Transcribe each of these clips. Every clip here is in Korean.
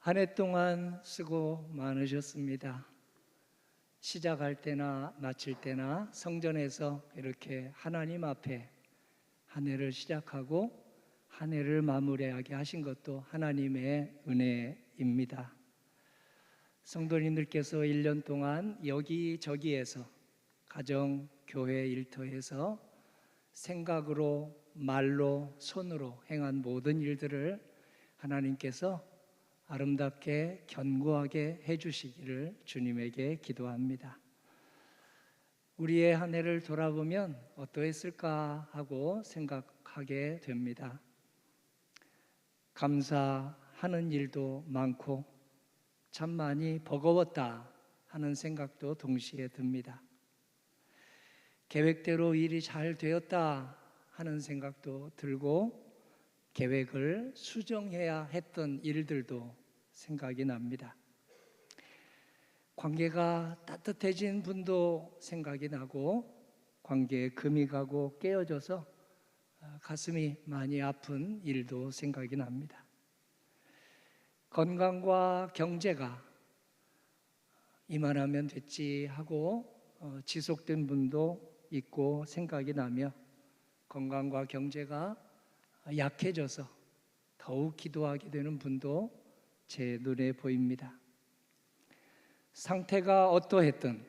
한 해 동안 수고 많으셨습니다. 시작할 때나 마칠 때나 성전에서 이렇게 하나님 앞에 한 해를 시작하고 한 해를 마무리하게 하신 것도 하나님의 은혜입니다. 성도님들께서 1년 동안 여기저기에서 가정, 교회 일터에서 생각으로, 말로, 손으로 행한 모든 일들을 하나님께서 아름답게 견고하게 해주시기를 주님에게 기도합니다. 우리의 한 해를 돌아보면 어떠했을까 하고 생각하게 됩니다. 감사하는 일도 많고 참 많이 버거웠다 하는 생각도 동시에 듭니다. 계획대로 일이 잘 되었다 하는 생각도 들고 계획을 수정해야 했던 일들도 생각이 납니다. 관계가 따뜻해진 분도 생각이 나고 관계에 금이 가고 깨어져서 가슴이 많이 아픈 일도 생각이 납니다. 건강과 경제가 이만하면 됐지 하고 지속된 분도 있고 생각이 나며 건강과 경제가 약해져서 더욱 기도하게 되는 분도 제 눈에 보입니다. 상태가 어떠했든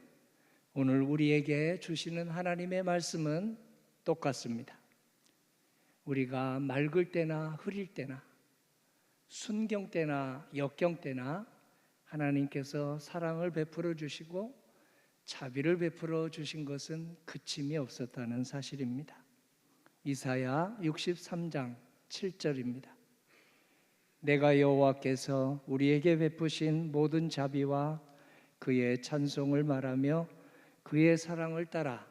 오늘 우리에게 주시는 하나님의 말씀은 똑같습니다. 우리가 맑을 때나 흐릴 때나 순경 때나 역경 때나 하나님께서 사랑을 베풀어 주시고 자비를 베풀어 주신 것은 그침이 없었다는 사실입니다. 이사야 63장 7절입니다. 내가 여호와께서 우리에게 베푸신 모든 자비와 그의 찬송을 말하며 그의 사랑을 따라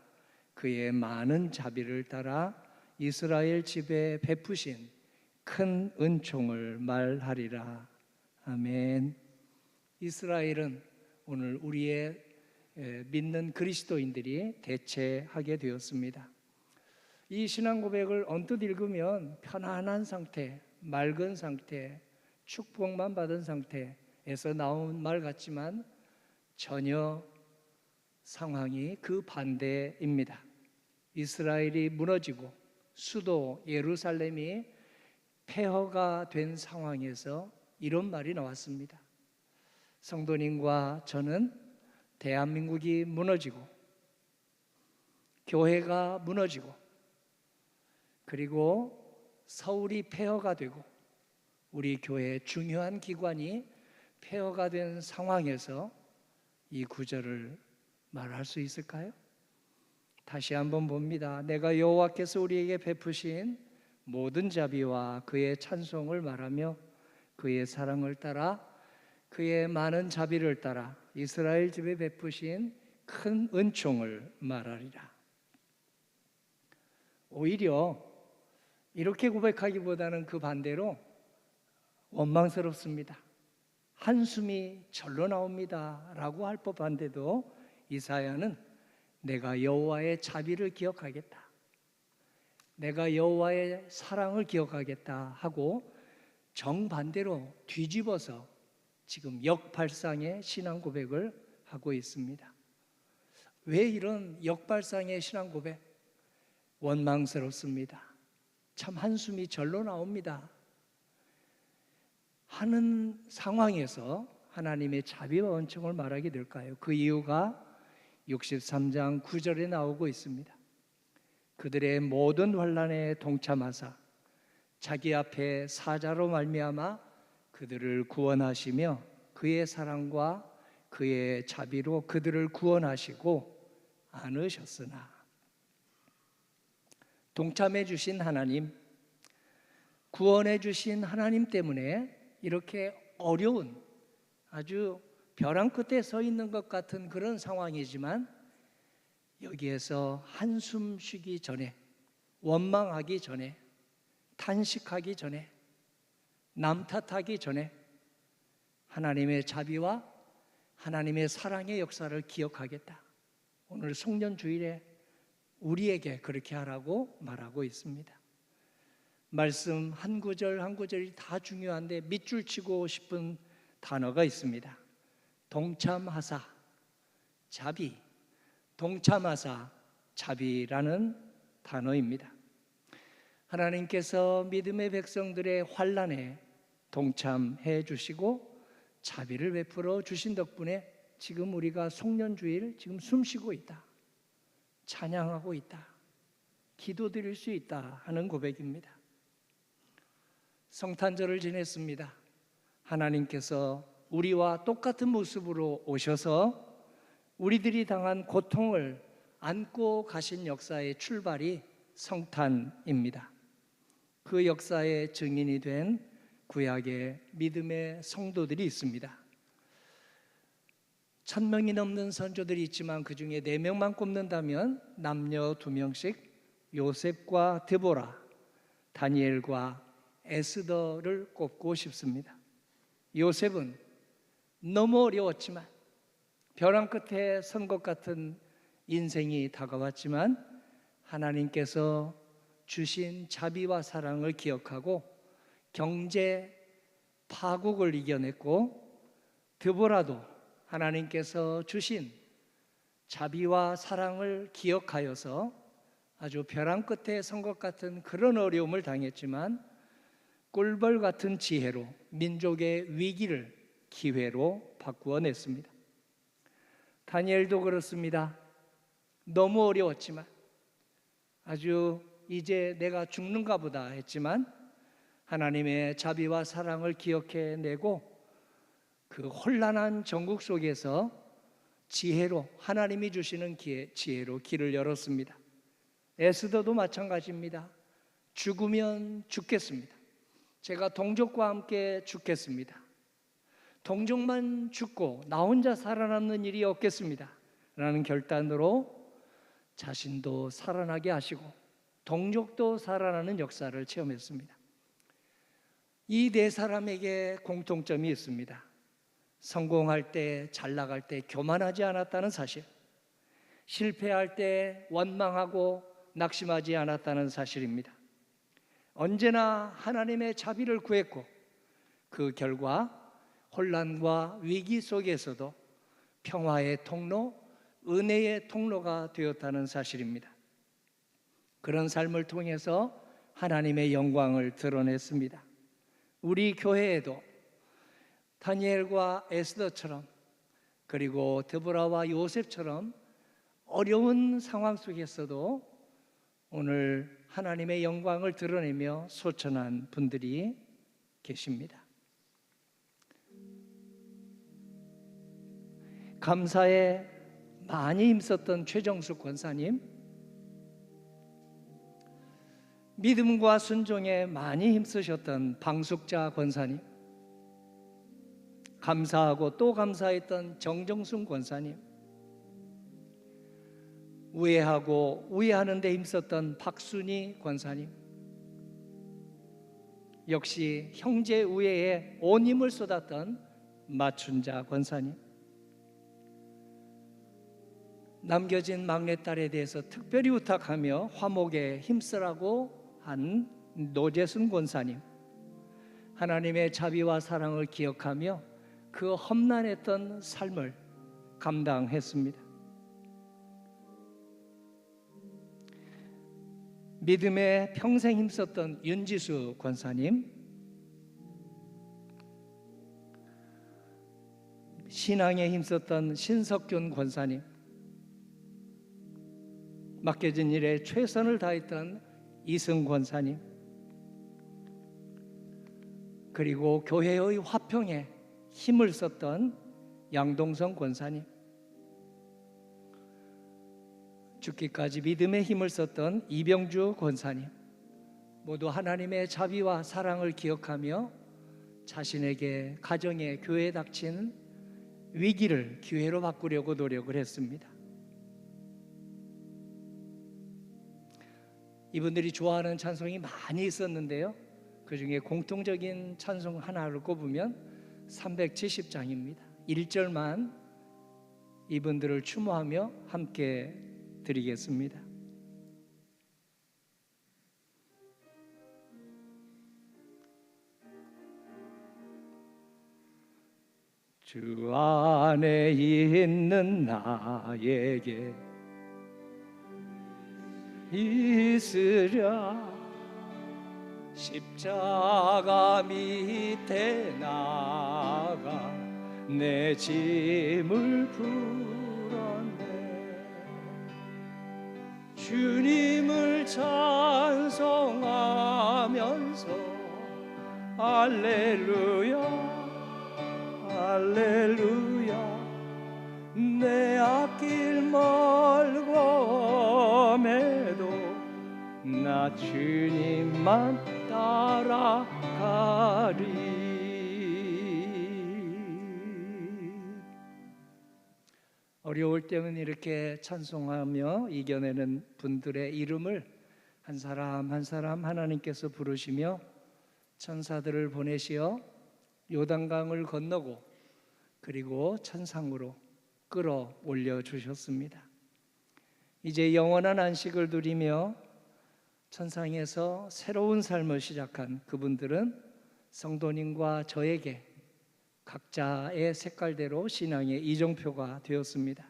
그의 많은 자비를 따라 이스라엘 집에 베푸신 큰 은총을 말하리라. 아멘. 이스라엘은 오늘 우리의 믿는 그리스도인들이 대체하게 되었습니다. 이 신앙 고백을 언뜻 읽으면 편안한 상태, 맑은 상태, 축복만 받은 상태에서 나온 말 같지만 전혀 상황이 그 반대입니다. 이스라엘이 무너지고 수도 예루살렘이 폐허가 된 상황에서 이런 말이 나왔습니다. 성도님과 저는 대한민국이 무너지고 교회가 무너지고 그리고 서울이 폐허가 되고 우리 교회의 중요한 기관이 폐허가 된 상황에서 이 구절을 말할 수 있을까요? 다시 한번 봅니다. 내가 여호와께서 우리에게 베푸신 모든 자비와 그의 찬송을 말하며 그의 사랑을 따라 그의 많은 자비를 따라 이스라엘 집에 베푸신 큰 은총을 말하리라. 오히려 이렇게 고백하기보다는 그 반대로 원망스럽습니다. 한숨이 절로 나옵니다 라고 할 법한데도 이사야는 내가 여호와의 자비를 기억하겠다, 내가 여호와의 사랑을 기억하겠다 하고 정반대로 뒤집어서 지금 역발상의 신앙 고백을 하고 있습니다. 왜 이런 역발상의 신앙 고백? 원망스럽습니다. 참 한숨이 절로 나옵니다 하는 상황에서 하나님의 자비와 은총을 말하게 될까요? 그 이유가 63장 9절에 나오고 있습니다. 그들의 모든 환난에 동참하사 자기 앞에 사자로 말미암아 그들을 구원하시며 그의 사랑과 그의 자비로 그들을 구원하시고 안으셨으나, 동참해 주신 하나님, 구원해 주신 하나님 때문에 이렇게 어려운 아주 벼랑 끝에 서 있는 것 같은 그런 상황이지만 여기에서 한숨 쉬기 전에, 원망하기 전에, 탄식하기 전에, 남 탓하기 전에 하나님의 자비와 하나님의 사랑의 역사를 기억하겠다. 오늘 송년주일에 우리에게 그렇게 하라고 말하고 있습니다. 말씀 한 구절 한 구절이 다 중요한데 밑줄 치고 싶은 단어가 있습니다. 동참하사, 자비, 동참하사, 자비라는 단어입니다. 하나님께서 믿음의 백성들의 환난에 동참해 주시고 자비를 베풀어 주신 덕분에 지금 우리가 송년주일 지금 숨쉬고 있다, 찬양하고 있다, 기도드릴 수 있다 하는 고백입니다. 성탄절을 지냈습니다. 하나님께서 우리와 똑같은 모습으로 오셔서 우리들이 당한 고통을 안고 가신 역사의 출발이 성탄입니다. 그 역사의 증인이 된 구약의 믿음의 성도들이 있습니다. 1000명이 넘는 선조들이 있지만 그 중에 4명만 꼽는다면 남녀 2명씩 요셉과 드보라, 다니엘과 에스더를 꼽고 싶습니다. 요셉은 너무 어려웠지만, 벼랑 끝에 선 것 같은 인생이 다가왔지만 하나님께서 주신 자비와 사랑을 기억하고 경제 파국을 이겨냈고, 드보라도 하나님께서 주신 자비와 사랑을 기억하여서 아주 벼랑 끝에 선 것 같은 그런 어려움을 당했지만 꿀벌 같은 지혜로 민족의 위기를 기회로 바꾸어 냈습니다. 다니엘도 그렇습니다. 너무 어려웠지만, 아주 이제 내가 죽는가 보다 했지만 하나님의 자비와 사랑을 기억해내고 그 혼란한 전국 속에서 지혜로, 하나님이 주시는 지혜로 길을 열었습니다. 에스더도 마찬가지입니다. 죽으면 죽겠습니다. 제가 동족과 함께 죽겠습니다. 동족만 죽고 나 혼자 살아남는 일이 없겠습니다 라는 결단으로 자신도 살아나게 하시고 동족도 살아나는 역사를 체험했습니다. 이 4사람에게 공통점이 있습니다. 성공할 때, 잘 나갈 때 교만하지 않았다는 사실, 실패할 때 원망하고 낙심하지 않았다는 사실입니다. 언제나 하나님의 자비를 구했고 그 결과 혼란과 위기 속에서도 평화의 통로, 은혜의 통로가 되었다는 사실입니다. 그런 삶을 통해서 하나님의 영광을 드러냈습니다. 우리 교회에도 다니엘과 에스더처럼, 그리고 드보라와 요셉처럼 어려운 상황 속에서도 오늘 하나님의 영광을 드러내며 소천한 분들이 계십니다. 감사에 많이 힘썼던 최정숙 권사님, 믿음과 순종에 많이 힘쓰셨던 방숙자 권사님, 감사하고 또 감사했던 정정순 권사님, 우애하고 우애하는 데 힘썼던 박순희 권사님, 역시 형제 우애에 온 힘을 쏟았던 마춘자 권사님, 남겨진 막내딸에 대해서 특별히 부탁하며 화목에 힘쓰라고 한 노재순 권사님, 하나님의 자비와 사랑을 기억하며 그 험난했던 삶을 감당했습니다. 믿음에 평생 힘썼던 윤지수 권사님, 신앙에 힘썼던 신석균 권사님, 맡겨진 일에 최선을 다했던 이승 권사님, 그리고 교회의 화평에 힘을 썼던 양동성 권사님, 죽기까지 믿음의 힘을 썼던 이병주 권사님, 모두 하나님의 자비와 사랑을 기억하며 자신에게, 가정에, 교회에 닥친 위기를 기회로 바꾸려고 노력을 했습니다. 이분들이 좋아하는 찬송이 많이 있었는데요, 그 중에 공통적인 찬송 하나를 꼽으면 370장입니다. 1절만 이분들을 추모하며 함께 드리겠습니다. 주 안에 있는 나에게 있으랴. 십자가 밑에 나가 내 짐을 풀었네. 주님을 찬송하면서 할렐루야 할렐루야. 내 앞길 멀고 매도 나 주님만 따라가리. 어려울 때는 이렇게 찬송하며 이겨내는 분들의 이름을 한 사람 한 사람 하나님께서 부르시며 천사들을 보내시어 요단강을 건너고 그리고 천상으로 끌어올려 주셨습니다. 이제 영원한 안식을 누리며 천상에서 새로운 삶을 시작한 그분들은 성도님과 저에게 각자의 색깔대로 신앙의 이정표가 되었습니다.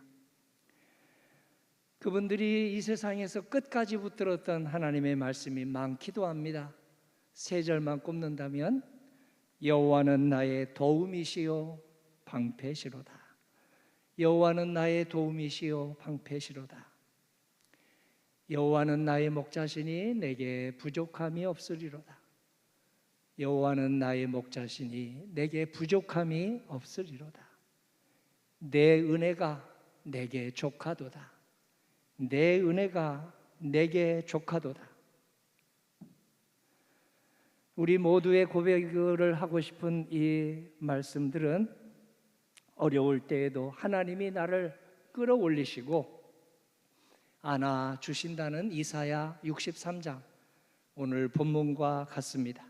그분들이 이 세상에서 끝까지 붙들었던 하나님의 말씀이 많기도 합니다. 세 절만 꼽는다면 여호와는 나의 도움이시요 방패시로다. 여호와는 나의 도움이시요 방패시로다. 여호와는 나의 목자시니 내게 부족함이 없으리로다. 여호와는 나의 목자시니 내게 부족함이 없으리로다. 내 은혜가 내게 족하도다. 내 은혜가 내게 족하도다. 우리 모두의 고백을 하고 싶은 이 말씀들은 어려울 때에도 하나님이 나를 끌어올리시고 안아주신다는 이사야 63장 오늘 본문과 같습니다.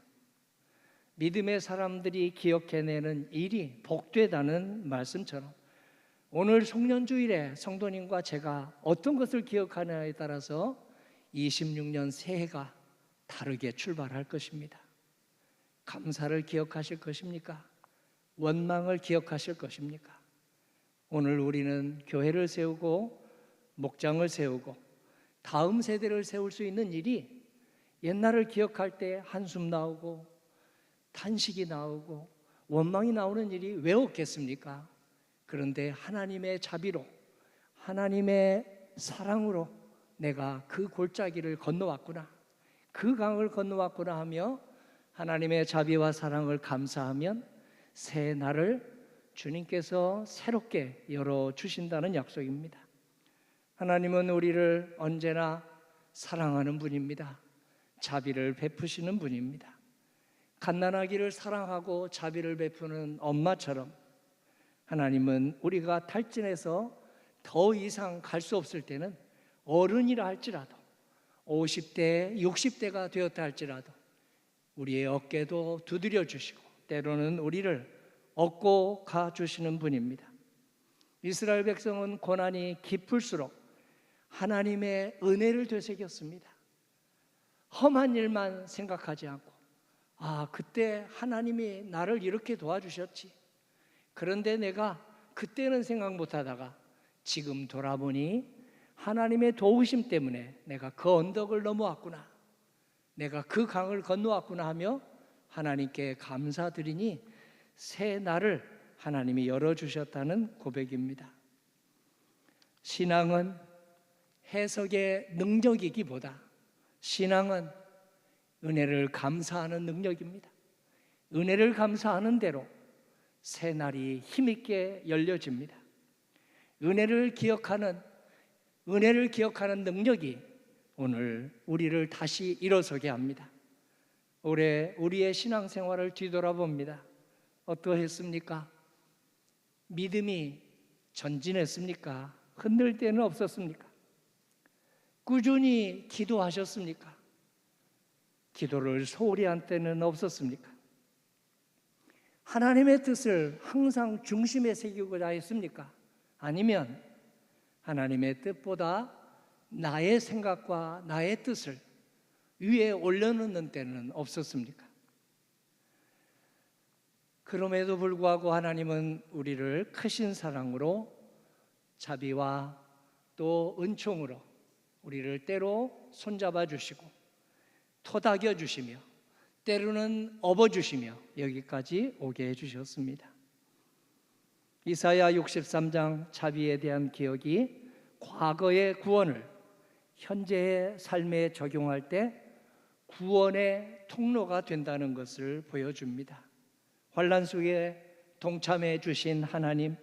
믿음의 사람들이 기억해내는 일이 복되다는 말씀처럼 오늘 송년주일에 성도님과 제가 어떤 것을 기억하느냐에 따라서 26년 새해가 다르게 출발할 것입니다. 감사를 기억하실 것입니까? 원망을 기억하실 것입니까? 오늘 우리는 교회를 세우고 목장을 세우고 다음 세대를 세울 수 있는 일이 옛날을 기억할 때 한숨 나오고 탄식이 나오고 원망이 나오는 일이 왜 없겠습니까? 그런데 하나님의 자비로 하나님의 사랑으로 내가 그 골짜기를 건너왔구나, 그 강을 건너왔구나 하며 하나님의 자비와 사랑을 감사하면 새 날을 주님께서 새롭게 열어주신다는 약속입니다. 하나님은 우리를 언제나 사랑하는 분입니다. 자비를 베푸시는 분입니다. 갓난아기를 사랑하고 자비를 베푸는 엄마처럼 하나님은 우리가 탈진해서 더 이상 갈 수 없을 때는 어른이라 할지라도 50대, 60대가 되었다 할지라도 우리의 어깨도 두드려 주시고 때로는 우리를 업고 가주시는 분입니다. 이스라엘 백성은 고난이 깊을수록 하나님의 은혜를 되새겼습니다. 험한 일만 생각하지 않고 그때 하나님이 나를 이렇게 도와주셨지. 그런데 내가 그때는 생각 못하다가 지금 돌아보니 하나님의 도우심 때문에 내가 그 언덕을 넘어왔구나, 내가 그 강을 건너왔구나 하며 하나님께 감사드리니 새 날을 하나님이 열어주셨다는 고백입니다. 신앙은 해석의 능력이기보다 신앙은 은혜를 감사하는 능력입니다. 은혜를 감사하는 대로 새 날이 힘있게 열려집니다. 은혜를 기억하는 능력이 오늘 우리를 다시 일어서게 합니다. 올해 우리의 신앙생활을 뒤돌아봅니다. 어떠했습니까? 믿음이 전진했습니까? 흔들 때는 없었습니까? 꾸준히 기도하셨습니까? 기도를 소홀히 한 때는 없었습니까? 하나님의 뜻을 항상 중심에 새기고자 했습니까? 아니면 하나님의 뜻보다 나의 생각과 나의 뜻을 위에 올려놓는 때는 없었습니까? 그럼에도 불구하고 하나님은 우리를 크신 사랑으로 자비와 또 은총으로 우리를 때로 손잡아 주시고 토닥여 주시며 때로는 업어 주시며 여기까지 오게 해 주셨습니다. 이사야 63장 자비에 대한 기억이 과거의 구원을 현재의 삶에 적용할 때 구원의 통로가 된다는 것을 보여줍니다. 환난 속에 동참해 주신 하나님,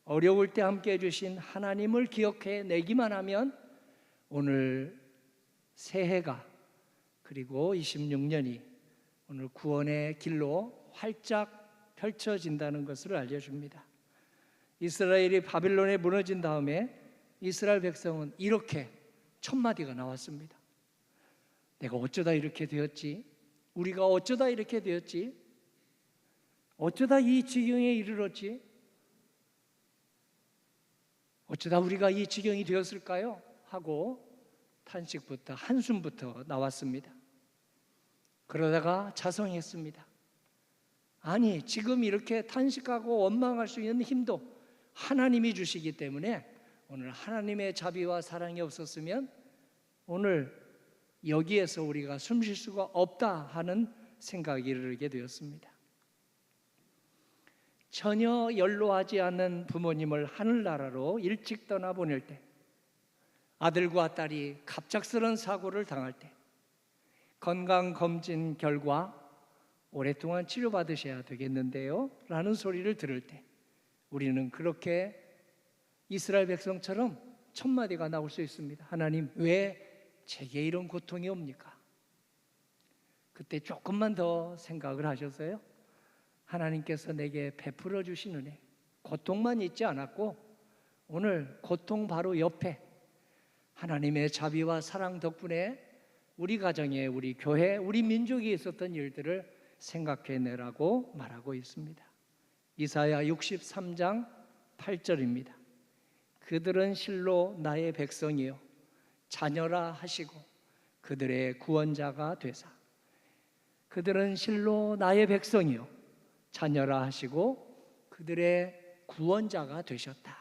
어려울 때 함께 해 주신 하나님을 기억해 내기만 하면 오늘 새해가 그리고 26년이 오늘 구원의 길로 활짝 펼쳐진다는 것을 알려줍니다. 이스라엘이 바빌론에 무너진 다음에 이스라엘 백성은 이렇게 첫 마디가 나왔습니다. 내가 어쩌다 이렇게 되었지? 우리가 어쩌다 이렇게 되었지? 어쩌다 이 지경에 이르렀지? 어쩌다 우리가 이 지경이 되었을까요? 하고 탄식부터 한숨부터 나왔습니다. 그러다가 자성했습니다. 아니, 지금 이렇게 탄식하고 원망할 수 있는 힘도 하나님이 주시기 때문에 오늘 하나님의 자비와 사랑이 없었으면 오늘 여기에서 우리가 숨 쉴 수가 없다 하는 생각이 이르게 되었습니다. 전혀 연로하지 않은 부모님을 하늘나라로 일찍 떠나보낼 때, 아들과 딸이 갑작스런 사고를 당할 때, 건강검진 결과 오랫동안 치료받으셔야 되겠는데요 라는 소리를 들을 때 우리는 그렇게 이스라엘 백성처럼 첫 마디가 나올 수 있습니다. 하나님, 왜 제게 이런 고통이 옵니까? 그때 조금만 더 생각을 하셨어요. 하나님께서 내게 베풀어 주신 은혜, 고통만 있지 않았고 오늘 고통 바로 옆에 하나님의 자비와 사랑 덕분에 우리 가정에, 우리 교회, 우리 민족이 있었던 일들을 생각해내라고 말하고 있습니다. 이사야 63장 8절입니다. 그들은 실로 나의 백성이요 자녀라 하시고 그들의 구원자가 되사. 그들은 실로 나의 백성이요 자녀라 하시고 그들의 구원자가 되셨다.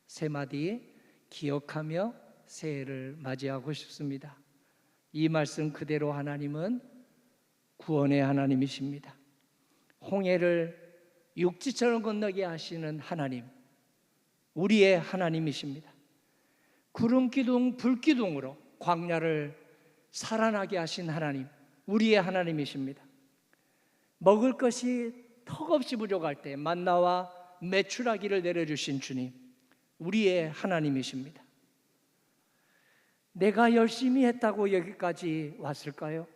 세 마디 기억하며 새해를 맞이하고 싶습니다. 이 말씀 그대로 하나님은 구원의 하나님이십니다. 홍해를 육지처럼 건너게 하시는 하나님, 우리의 하나님이십니다. 구름 기둥, 불 기둥으로 광야를 살아나게 하신 하나님, 우리의 하나님이십니다. 먹을 것이 턱없이 부족할 때 만나와 메추라기를 내려주신 주님, 우리의 하나님이십니다. 내가 열심히 했다고 여기까지 왔을까요?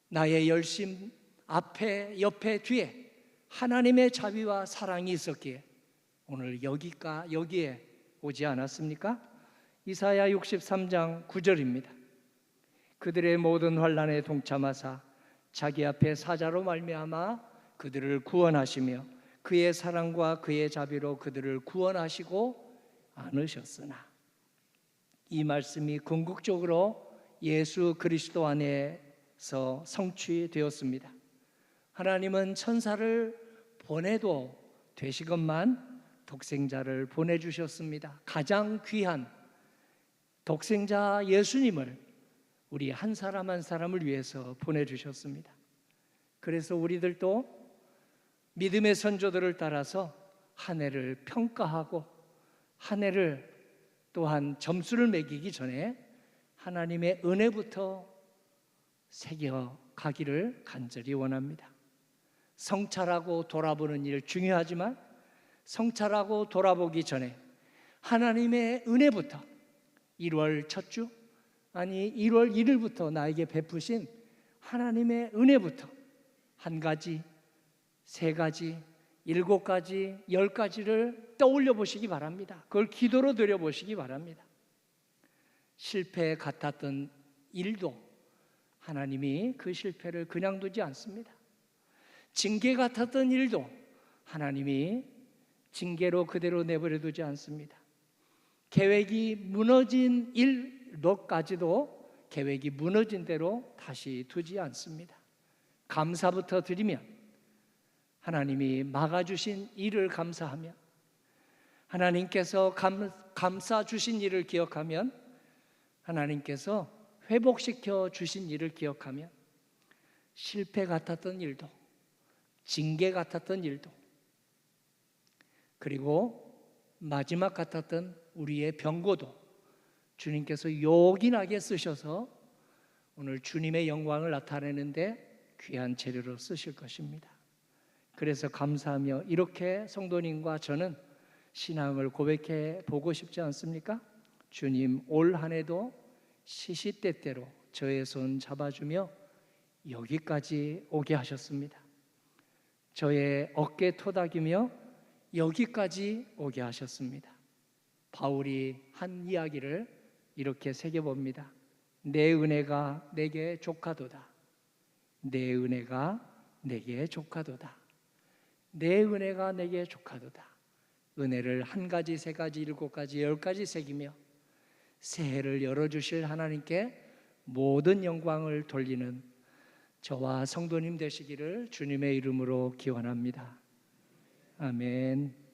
나의 열심 앞에, 옆에, 뒤에 하나님의 자비와 사랑이 있었기에 오늘 여기에 오지 않았습니까? 이사야 63장 9절입니다. 그들의 모든 환난에 동참하사 자기 앞에 사자로 말미암아 그들을 구원하시며 그의 사랑과 그의 자비로 그들을 구원하시고 안으셨으나, 이 말씀이 궁극적으로 예수 그리스도 안에서 성취되었습니다. 하나님은 천사를 보내도 되시건만 독생자를 보내주셨습니다. 가장 귀한 독생자 예수님을 우리 한 사람 한 사람을 위해서 보내주셨습니다. 그래서 우리들도 믿음의 선조들을 따라서 한 해를 평가하고 한 해를 또한 점수를 매기기 전에 하나님의 은혜부터 새겨가기를 간절히 원합니다. 성찰하고 돌아보는 일 중요하지만 성찰하고 돌아보기 전에 하나님의 은혜부터 1월 첫 주, 아니 1월 1일부터 나에게 베푸신 하나님의 은혜부터 한 가지, 세 가지, 7가지, 10가지를 떠올려 보시기 바랍니다. 그걸 기도로 드려 보시기 바랍니다. 실패 같았던 일도 하나님이 그 실패를 그냥 두지 않습니다. 징계 같았던 일도 하나님이 징계로 그대로 내버려 두지 않습니다. 계획이 무너진 일로까지도 계획이 무너진 대로 다시 두지 않습니다. 감사부터 드리면 하나님이 막아주신 일을 감사하며, 하나님께서 감싸 주신 일을 기억하면, 하나님께서 회복시켜 주신 일을 기억하면, 실패 같았던 일도, 징계 같았던 일도, 그리고 마지막 같았던 우리의 병고도 주님께서 요긴하게 쓰셔서 오늘 주님의 영광을 나타내는데 귀한 재료로 쓰실 것입니다. 그래서 감사하며 이렇게 성도님과 저는 신앙을 고백해 보고 싶지 않습니까? 주님, 올 한 해도 시시때때로 저의 손 잡아주며 여기까지 오게 하셨습니다. 저의 어깨 토닥이며 여기까지 오게 하셨습니다. 바울이 한 이야기를 이렇게 새겨봅니다. 내 은혜가 내게 족하도다. 내 은혜가 내게 족하도다. 내 은혜가 내게 족하도다. 은혜를 한 가지, 세 가지, 일곱 가지, 열 가지 새기며 새해를 열어주실 하나님께 모든 영광을 돌리는 저와 성도님 되시기를 주님의 이름으로 기원합니다. 아멘.